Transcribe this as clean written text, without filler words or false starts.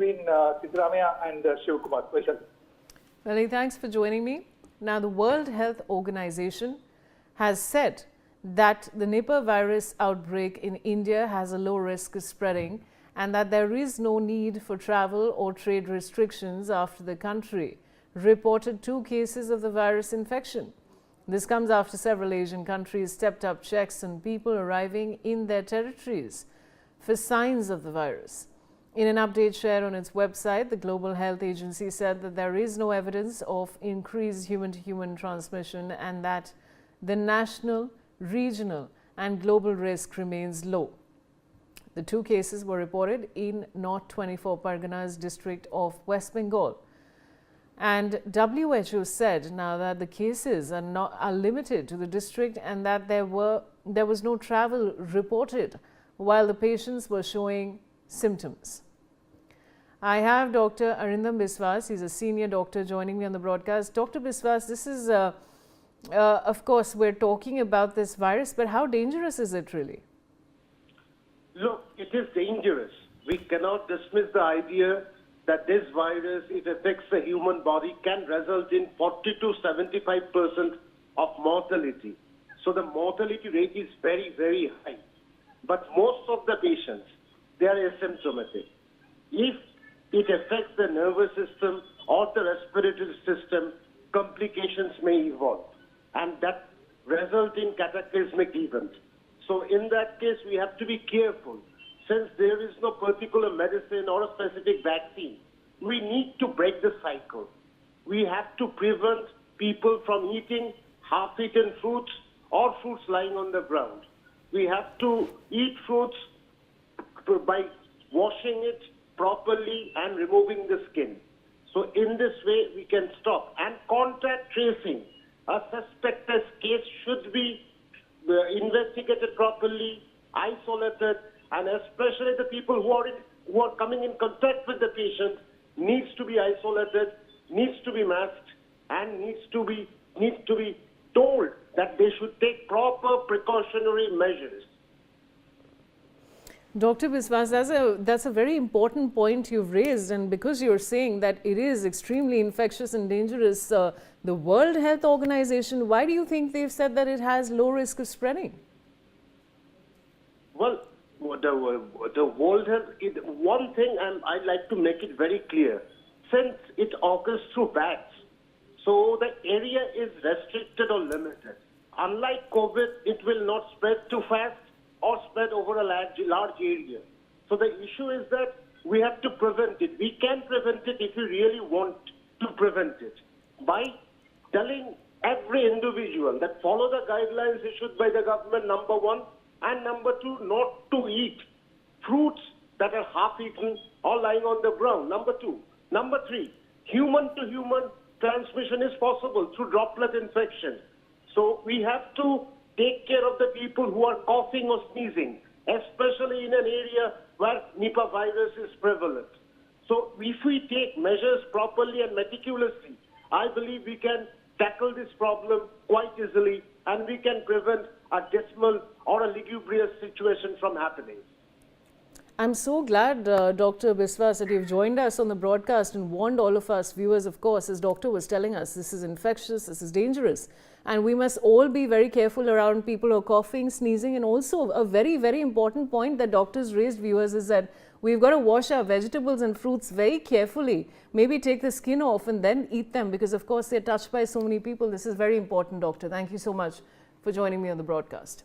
between Siddaramaiah and Shivakumar. Well, thanks for joining me. Now, the World Health Organization has said that the Nipah virus outbreak in India has a low risk of spreading and that there is no need for travel or trade restrictions after the country reported 2 cases of the virus infection. This comes after several Asian countries stepped up checks on people arriving in their territories for signs of the virus. In an update shared on its website, the Global Health Agency said that there is no evidence of increased human-to-human transmission and that the national, regional and global risk remains low. The 2 cases were reported in North 24 Parganas district of West Bengal. And WHO said now that the cases are limited to the district and that there was no travel reported while the patients were showing symptoms. I have Dr. Arindam Biswas. He's a senior doctor joining me on the broadcast. Dr. Biswas, this is, of course, we're talking about this virus, but how dangerous is it really? Look, it is dangerous. We cannot dismiss the idea that this virus, it affects the human body, can result in 40 to 75% of mortality. So the mortality rate is very, very high. But most of the patients, they are asymptomatic. If it affects the nervous system or the respiratory system, complications may evolve. And that result in cataclysmic event. So in that case, we have to be careful. Since there is no particular medicine or a specific vaccine, we need to break the cycle. We have to prevent people from eating half-eaten fruits or fruits lying on the ground. We have to eat fruits by washing it properly and removing the skin. So in this way, we can stop. And contact tracing. A suspected case should be investigated properly, isolated, and especially the people who are coming in contact with the patient needs to be isolated, needs to be masked, and needs to be told that they should take proper precautionary measures. Dr. Biswas, that's a very important point you've raised, and because you're saying that it is extremely infectious and dangerous, the World Health Organization, why do you think they've said that it has low risk of spreading? Well, the World Health, one thing, and I'd like to make it very clear, since it occurs through bats, so the area is restricted or limited. Unlike COVID, it will not spread too fast or spread over a large area. So the issue is that we have to prevent it. We can prevent it if we really want to prevent it by telling every individual that follow the guidelines issued by the government, number 1, and number 2, not to eat fruits that are half-eaten or lying on the ground, number 2. Number 3, human-to-human transmission is possible through droplet infection. So we have to take care of the people who are coughing or sneezing, especially in an area where Nipah virus is prevalent. So if we take measures properly and meticulously, I believe we can tackle this problem quite easily and we can prevent a dismal or a lugubrious situation from happening. I'm so glad, Dr. Biswas, that you've joined us on the broadcast and warned all of us viewers, of course, as Doctor was telling us, this is infectious, this is dangerous. And we must all be very careful around people who are coughing, sneezing. And also a very, very important point that doctors raised, viewers, is that we've got to wash our vegetables and fruits very carefully. Maybe take the skin off and then eat them because, of course, they're touched by so many people. This is very important, Doctor. Thank you so much for joining me on the broadcast.